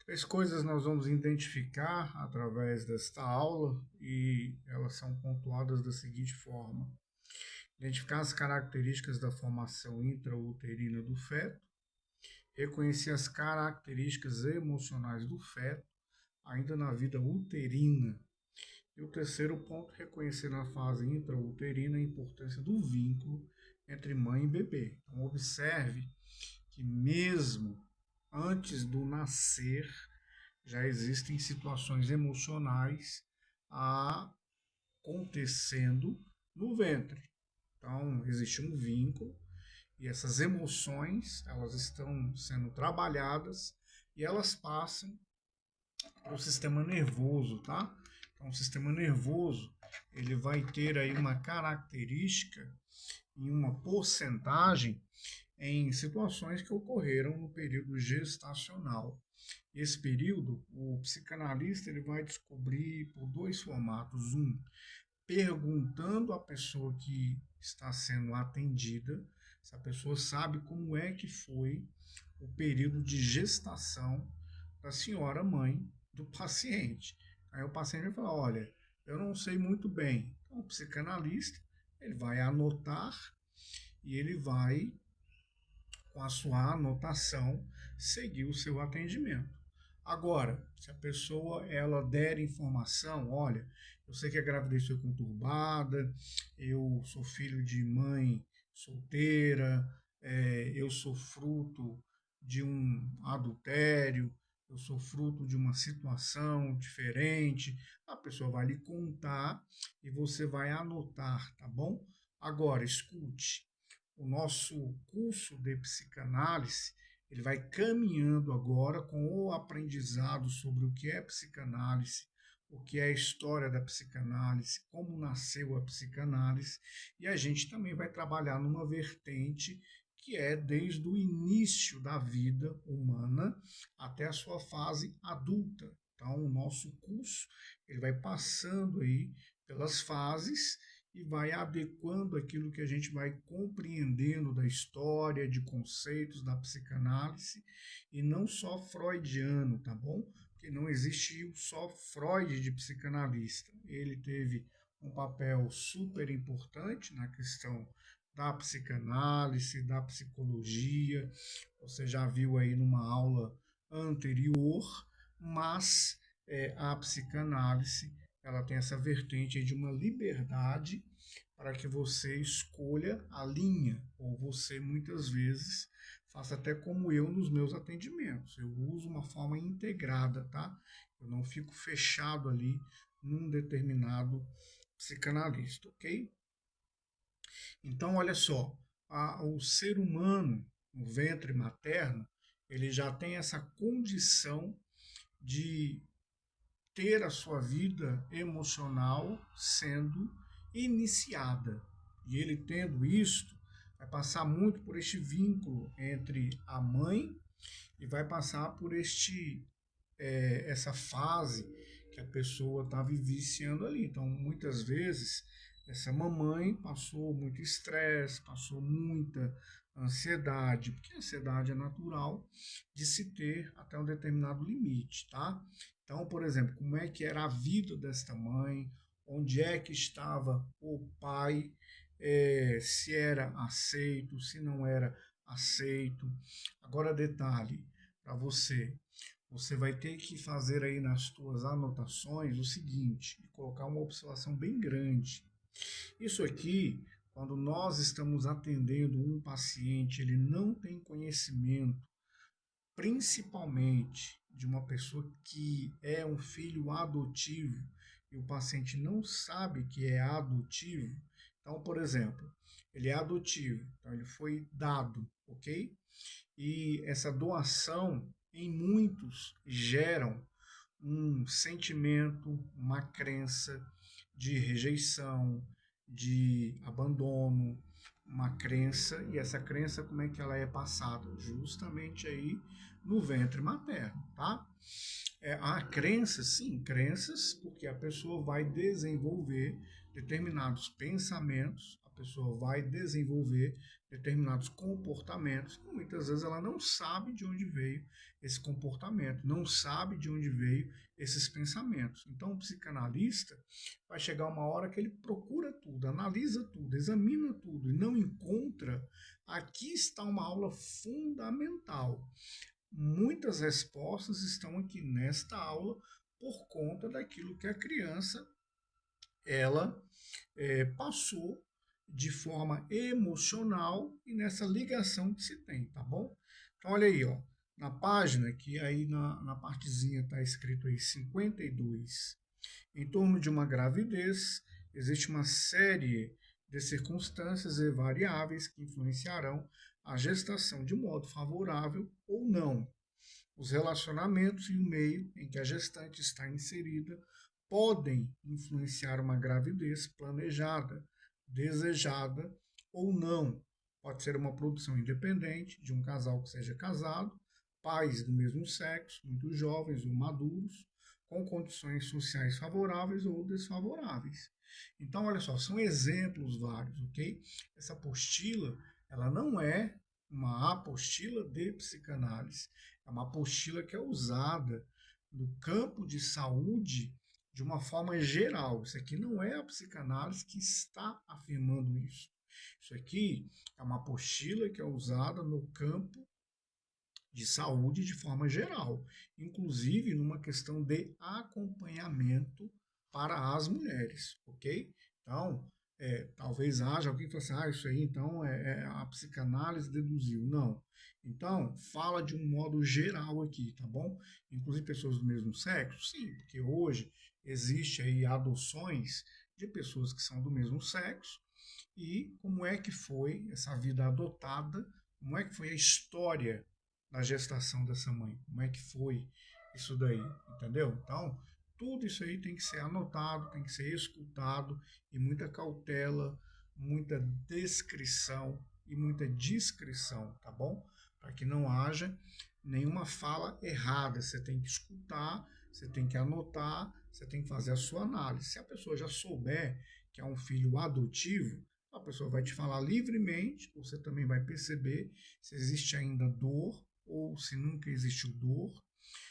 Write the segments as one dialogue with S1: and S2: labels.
S1: Três coisas nós vamos identificar através desta aula e elas são pontuadas da seguinte forma: identificar as características da formação intrauterina do feto, reconhecer as características emocionais do feto, ainda na vida uterina. E o terceiro ponto, reconhecer na fase intrauterina a importância do vínculo entre mãe e bebê. Então, observe que mesmo antes do nascer, já existem situações emocionais acontecendo no ventre. Então, existe um vínculo e essas emoções, elas estão sendo trabalhadas e elas passam para o sistema nervoso, tá? Então, o sistema nervoso, ele vai ter aí uma característica e uma porcentagem em situações que ocorreram no período gestacional. Esse período, o psicanalista ele vai descobrir por dois formatos. Um, perguntando à pessoa que está sendo atendida, se a pessoa sabe como é que foi o período de gestação da senhora mãe do paciente. Aí o paciente vai falar, olha, eu não sei muito bem. Então, o psicanalista ele vai anotar e ele vai, com a sua anotação, seguir o seu atendimento. Agora, se a pessoa ela der informação, olha, eu sei que a gravidez foi conturbada, eu sou filho de mãe solteira, eu sou fruto de um adultério, eu sou fruto de uma situação diferente, a pessoa vai lhe contar e você vai anotar, tá bom? Agora, escute, o nosso curso de psicanálise ele vai caminhando agora com o aprendizado sobre o que é psicanálise, o que é a história da psicanálise, como nasceu a psicanálise, e a gente também vai trabalhar numa vertente que é desde o início da vida humana até a sua fase adulta. Então, o nosso curso ele vai passando aí pelas fases e vai adequando aquilo que a gente vai compreendendo da história, de conceitos da psicanálise, e não só freudiano, tá bom? Porque não existiu só Freud de psicanalista. Ele teve um papel super importante na questão da psicanálise, da psicologia. Você já viu aí numa aula anterior, mas a psicanálise ela tem essa vertente de uma liberdade para que você escolha a linha, ou você muitas vezes faça até como eu nos meus atendimentos. Eu uso uma forma integrada, tá? Eu não fico fechado ali num determinado psicanalista, ok? Então, olha só, o ser humano, no ventre materno, ele já tem essa condição de ter a sua vida emocional sendo iniciada. E ele tendo isto, vai passar muito por este vínculo entre a mãe e vai passar por essa fase que a pessoa está vivenciando ali. Então, muitas vezes, essa mamãe passou muito estresse, passou muita ansiedade, porque a ansiedade é natural de se ter até um determinado limite, tá? Então, por exemplo, como é que era a vida desta mãe, onde é que estava o pai, se era aceito, se não era aceito. Agora, detalhe para você, você vai ter que fazer aí nas suas anotações o seguinte, colocar uma observação bem grande. Isso aqui, quando nós estamos atendendo um paciente, ele não tem conhecimento, principalmente de uma pessoa que é um filho adotivo e o paciente não sabe que é adotivo. Então, por exemplo, ele é adotivo, então ele foi dado, ok? E essa doação, em muitos, geram um sentimento, uma crença de rejeição, de abandono, uma crença, e essa crença como é que ela é passada? Justamente aí no ventre materno, tá? Há crenças, sim, crenças, porque a pessoa vai desenvolver determinados pensamentos, a pessoa vai desenvolver determinados comportamentos e muitas vezes ela não sabe de onde veio esse comportamento, não sabe de onde veio esses pensamentos. Então, o psicanalista vai chegar uma hora que ele procura tudo, analisa tudo, examina tudo e não encontra. Aqui está uma aula fundamental. Muitas respostas estão aqui nesta aula por conta daquilo que a criança ela passou de forma emocional e nessa ligação que se tem, tá bom? Então olha aí, ó, na página que aí na partezinha está escrito aí 52, em torno de uma gravidez, existe uma série de circunstâncias e variáveis que influenciarão a gestação de modo favorável ou não. Os relacionamentos e o meio em que a gestante está inserida podem influenciar uma gravidez planejada, desejada ou não. Pode ser uma produção independente de um casal que seja casado, pais do mesmo sexo, muito jovens ou maduros, com condições sociais favoráveis ou desfavoráveis. Então, olha só, são exemplos vários, ok? Essa apostila, ela não é uma apostila de psicanálise, é uma apostila que é usada no campo de saúde de uma forma geral. Isso aqui não é a psicanálise que está afirmando isso. Isso aqui é uma apostila que é usada no campo de saúde de forma geral, inclusive numa questão de acompanhamento para as mulheres, ok? Então, talvez haja alguém que fale assim, isso aí então é a psicanálise deduziu. Não. Então, fala de um modo geral aqui, tá bom? Inclusive pessoas do mesmo sexo? Sim, porque hoje existe aí adoções de pessoas que são do mesmo sexo e como é que foi essa vida adotada, como é que foi a história na gestação dessa mãe. Como é que foi isso daí, entendeu? Então, tudo isso aí tem que ser anotado, tem que ser escutado e muita cautela, muita descrição e muita discrição, tá bom? Para que não haja nenhuma fala errada. Você tem que escutar, você tem que anotar, você tem que fazer a sua análise. Se a pessoa já souber que é um filho adotivo, a pessoa vai te falar livremente, você também vai perceber se existe ainda dor ou se nunca existiu dor.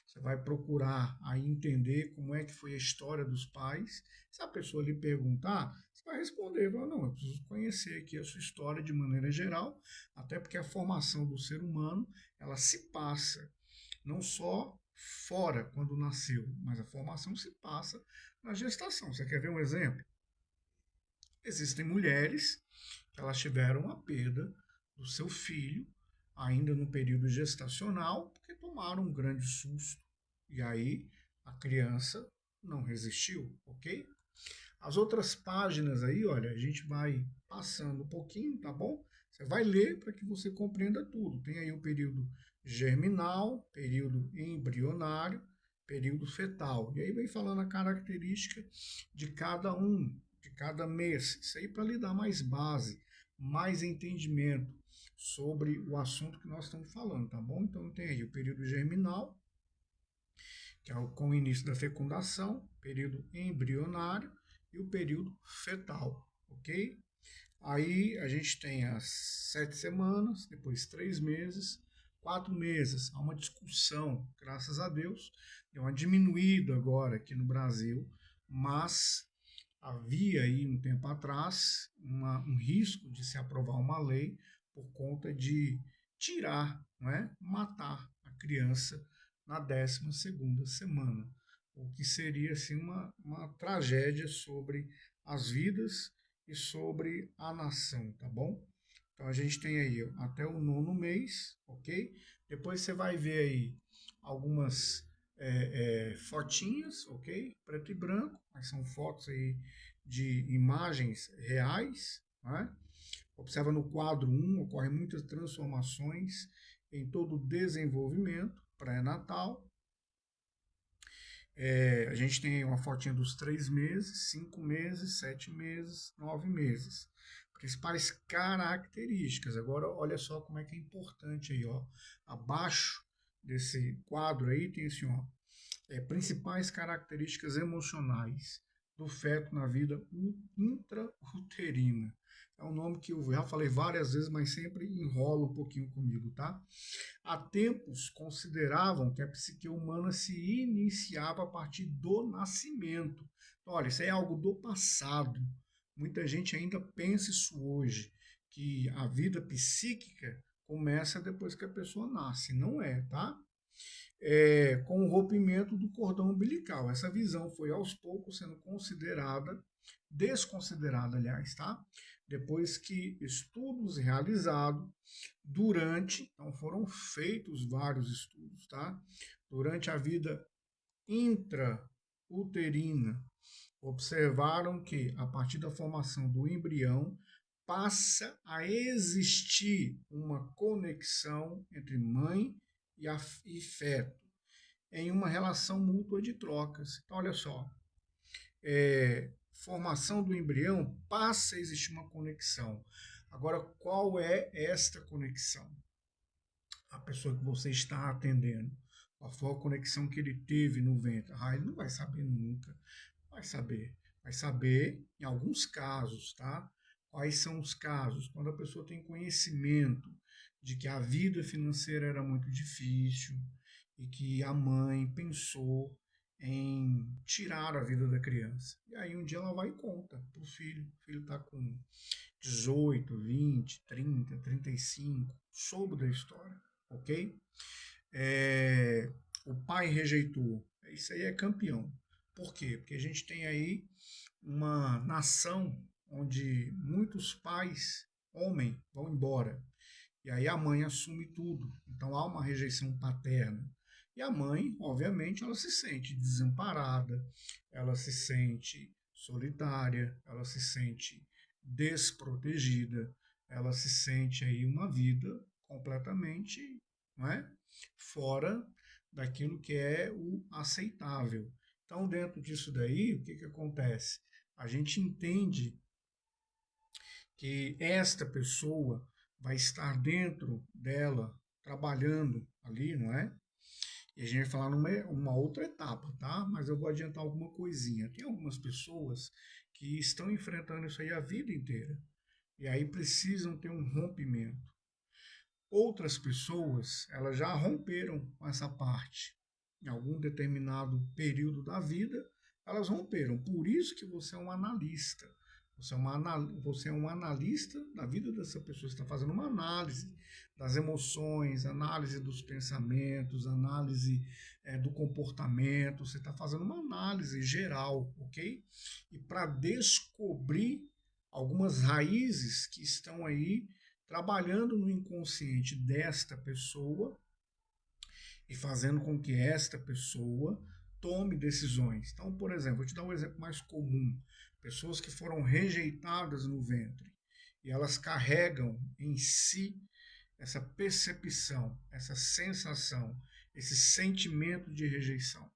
S1: Você vai procurar aí entender como é que foi a história dos pais. Se a pessoa lhe perguntar, você vai responder, não, eu preciso conhecer aqui a sua história de maneira geral, até porque a formação do ser humano, ela se passa não só fora quando nasceu, mas a formação se passa na gestação. Você quer ver um exemplo? Existem mulheres que elas tiveram a perda do seu filho ainda no período gestacional, porque tomaram um grande susto. E aí a criança não resistiu, ok? As outras páginas aí, olha, a gente vai passando um pouquinho, tá bom? Você vai ler para que você compreenda tudo. Tem aí o período germinal, período embrionário, período fetal. E aí vem falando a característica de cada um, de cada mês. Isso aí para lhe dar mais base, mais entendimento sobre o assunto que nós estamos falando, tá bom? Então tem aí o período germinal, que é com o início da fecundação, período embrionário e o período fetal, ok? Aí a gente tem as 7 semanas, depois 3 meses, 4 meses. Há uma discussão, graças a Deus, deu uma diminuída agora aqui no Brasil, mas havia aí um tempo atrás um risco de se aprovar uma lei por conta de tirar, não é? Matar a criança na 12ª semana, o que seria assim uma tragédia sobre as vidas e sobre a nação, tá bom? Então a gente tem aí ó, até o 9º mês, ok? Depois você vai ver aí algumas fotinhas, ok? Preto e branco, mas são fotos aí de imagens reais, né? Observa no quadro 1, ocorrem muitas transformações em todo o desenvolvimento pré-natal. A gente tem uma fotinha dos 3 meses, 5 meses, 7 meses, 9 meses. Principais características. Agora, olha só como é que é importante aí, ó. Abaixo desse quadro aí tem assim, ó, principais características emocionais. do feto na vida intrauterina. É um nome que eu já falei várias vezes, mas sempre enrola um pouquinho comigo, tá? Há tempos consideravam que a psique humana se iniciava a partir do nascimento. Então, olha, isso é algo do passado. Muita gente ainda pensa isso hoje, que a vida psíquica começa depois que a pessoa nasce. Não é, tá? Com o rompimento do cordão umbilical. Essa visão foi aos poucos sendo desconsiderada, aliás, tá? Depois que estudos realizados então foram feitos vários estudos, tá? Durante a vida intrauterina, observaram que a partir da formação do embrião passa a existir uma conexão entre mãe e feto em uma relação mútua de trocas. Então, olha só, formação do embrião passa a existir uma conexão. Agora, qual é esta conexão? A pessoa que você está atendendo, qual foi a conexão que ele teve no ventre? Ele não vai saber nunca. Vai saber. Vai saber em alguns casos, tá? Quais são os casos? Quando a pessoa tem conhecimento de que a vida financeira era muito difícil e que a mãe pensou em tirar a vida da criança. E aí um dia ela vai e conta para o filho. O filho está com 18, 20, 30, 35, soube da história, ok? O pai rejeitou. Isso aí é campeão. Por quê? Porque a gente tem aí uma nação onde muitos pais, homem, vão embora. E aí a mãe assume tudo. Então há uma rejeição paterna. E a mãe, obviamente, ela se sente desamparada, ela se sente solitária, ela se sente desprotegida, ela se sente aí uma vida completamente, não é? Fora daquilo que é o aceitável. Então, dentro disso daí, o que, que acontece? A gente entende que esta pessoa vai estar dentro dela, trabalhando ali, não é? E a gente vai falar numa uma outra etapa, tá? Mas eu vou adiantar alguma coisinha. Tem algumas pessoas que estão enfrentando isso aí a vida inteira. E aí precisam ter um rompimento. Outras pessoas, elas já romperam com essa parte. Em algum determinado período da vida, elas romperam. Por isso que você é um analista. Você é um analista da vida dessa pessoa. Você está fazendo uma análise das emoções, análise dos pensamentos, análise do comportamento. Você está fazendo uma análise geral, ok? E para descobrir algumas raízes que estão aí trabalhando no inconsciente desta pessoa e fazendo com que esta pessoa tome decisões. Então, por exemplo, vou te dar um exemplo mais comum. Pessoas que foram rejeitadas no ventre e elas carregam em si essa percepção, essa sensação, esse sentimento de rejeição.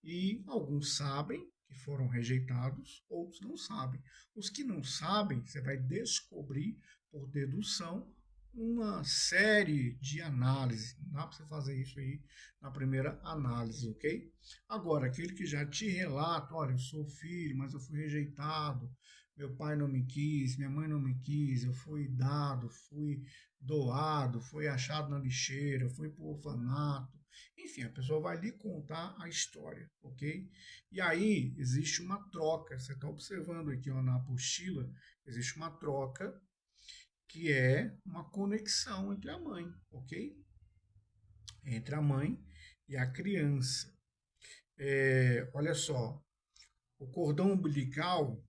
S1: E alguns sabem que foram rejeitados, outros não sabem. Os que não sabem, você vai descobrir por dedução uma série de análises. Não dá para você fazer isso aí na primeira análise, ok? Agora, aquele que já te relata, olha, eu sou filho, mas eu fui rejeitado, meu pai não me quis, minha mãe não me quis, eu fui dado, fui doado, fui achado na lixeira, fui para o orfanato. Enfim, a pessoa vai lhe contar a história, ok? E aí existe uma troca. Você está observando aqui ó, na apostila, existe uma troca que é uma conexão entre a mãe, ok? Entre a mãe e a criança. Olha só, o cordão umbilical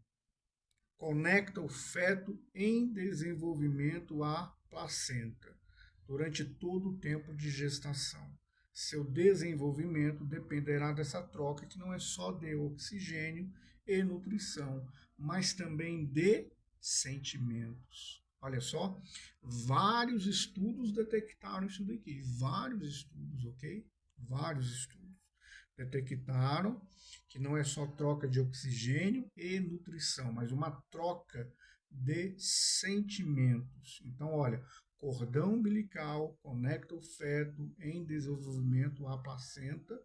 S1: conecta o feto em desenvolvimento à placenta durante todo o tempo de gestação. Seu desenvolvimento dependerá dessa troca, que não é só de oxigênio e nutrição, mas também de sentimentos. Olha só, vários estudos detectaram isso daqui, vários estudos, ok? Vários estudos detectaram que não é só troca de oxigênio e nutrição, mas uma troca de sentimentos. Então, olha, cordão umbilical conecta o feto em desenvolvimento à placenta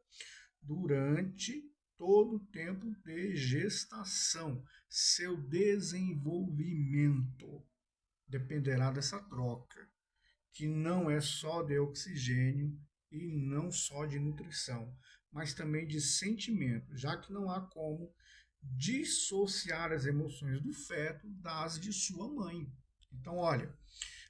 S1: durante todo o tempo de gestação. Seu desenvolvimento dependerá dessa troca, que não é só de oxigênio e não só de nutrição, mas também de sentimento, já que não há como dissociar as emoções do feto das de sua mãe. Então, olha,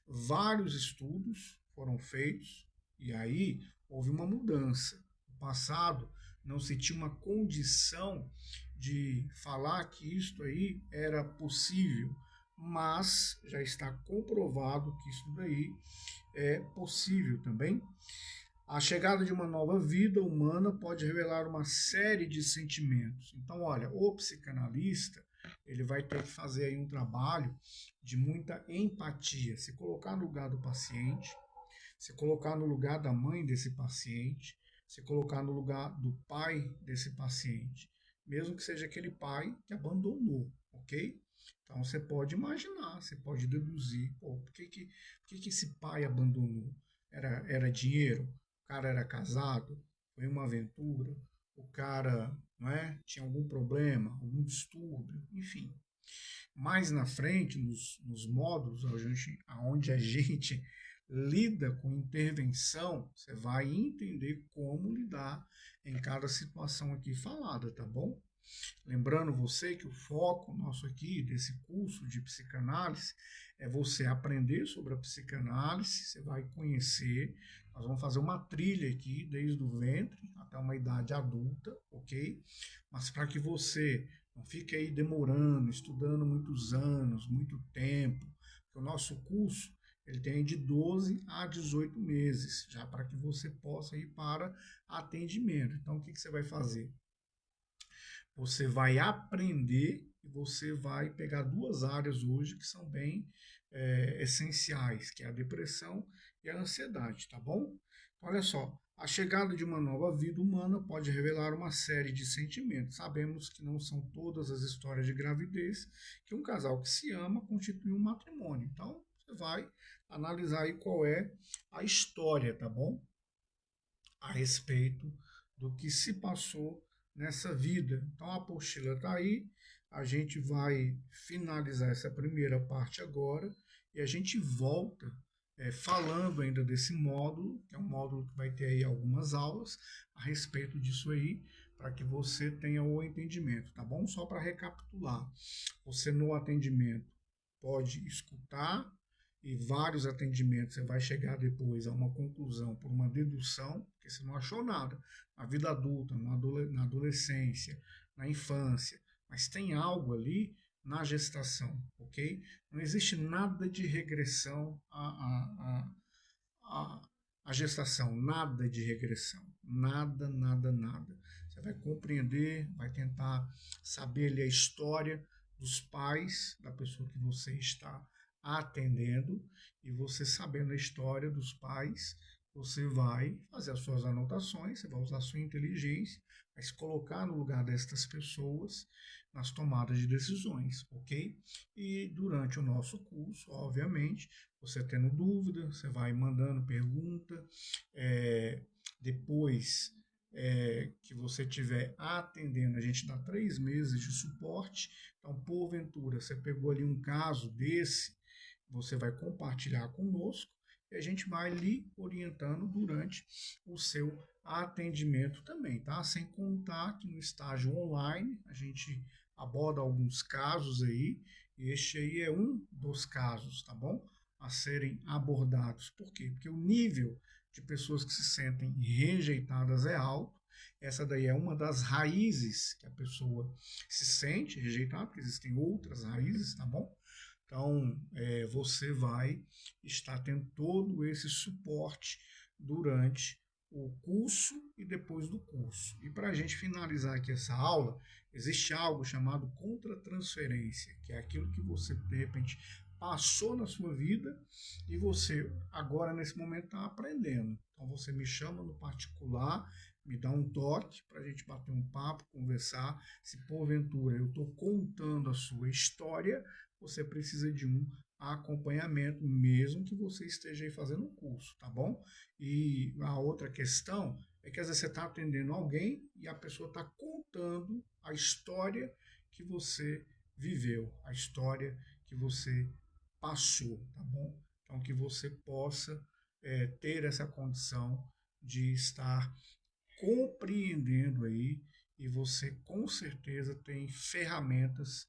S1: vários estudos foram feitos e aí houve uma mudança. No passado não se tinha uma condição de falar que isto aí era possível, mas já está comprovado que isso daí é possível também. A chegada de uma nova vida humana pode revelar uma série de sentimentos. Então, olha, o psicanalista, ele vai ter que fazer aí um trabalho de muita empatia, se colocar no lugar do paciente, se colocar no lugar da mãe desse paciente, se colocar no lugar do pai desse paciente, mesmo que seja aquele pai que abandonou, ok? Então você pode imaginar, você pode deduzir, pô, por que esse pai abandonou? Era dinheiro? O cara era casado? Foi uma aventura? O cara, não é, tinha algum problema, algum distúrbio, enfim. Mais na frente, nos módulos onde a gente lida com intervenção, você vai entender como lidar em cada situação aqui falada, tá bom? Lembrando você que o foco nosso aqui desse curso de psicanálise é você aprender sobre a psicanálise, você vai conhecer, nós vamos fazer uma trilha aqui desde o ventre até uma idade adulta, ok? Mas para que você não fique aí demorando, estudando muitos anos, muito tempo, porque o nosso curso ele tem de 12 a 18 meses, já para que você possa ir para atendimento. Então, o que você vai fazer? Você vai aprender e você vai pegar duas áreas hoje que são bem essenciais, que é a depressão e a ansiedade, tá bom? Então, olha só, a chegada de uma nova vida humana pode revelar uma série de sentimentos. Sabemos que não são todas as histórias de gravidez que um casal que se ama constitui um matrimônio. Então, você vai analisar aí qual é a história, tá bom? A respeito do que se passou nessa vida. Então a apostila está aí, a gente vai finalizar essa primeira parte agora e a gente volta falando ainda desse módulo, que é um módulo que vai ter aí algumas aulas a respeito disso aí, para que você tenha o entendimento, tá bom? Só para recapitular, você no atendimento pode escutar e vários atendimentos você vai chegar depois a uma conclusão por uma dedução, porque você não achou nada na vida adulta, na adolescência, na infância, mas tem algo ali na gestação, ok? Não existe nada de regressão à gestação, nada de regressão, nada, nada, nada. Você vai compreender, vai tentar saber ali a história dos pais da pessoa que você está atendendo, e você sabendo a história dos pais, você vai fazer as suas anotações, você vai usar a sua inteligência, vai se colocar no lugar destas pessoas nas tomadas de decisões, ok? E durante o nosso curso, obviamente, você tendo dúvida, você vai mandando pergunta, depois que você estiver atendendo, a gente dá 3 meses de suporte. Então, porventura, você pegou ali um caso desse, você vai compartilhar conosco e a gente vai lhe orientando durante o seu atendimento também, tá? Sem contar que no estágio online a gente aborda alguns casos aí, e este aí é um dos casos, tá bom? A serem abordados. Por quê? Porque o nível de pessoas que se sentem rejeitadas é alto. Essa daí é uma das raízes que a pessoa se sente rejeitada, porque existem outras raízes, tá bom? Então, você vai estar tendo todo esse suporte durante o curso e depois do curso. E para a gente finalizar aqui essa aula, existe algo chamado contratransferência, que é aquilo que você, de repente, passou na sua vida e você, agora, nesse momento, está aprendendo. Então, você me chama no particular, me dá um toque para a gente bater um papo, conversar. Se porventura eu estou contando a sua história, você precisa de um acompanhamento, mesmo que você esteja aí fazendo um curso, tá bom? E a outra questão é que às vezes você está atendendo alguém e a pessoa está contando a história que você viveu, a história que você passou, tá bom? Então que você possa ter essa condição de estar compreendendo aí, e você com certeza tem ferramentas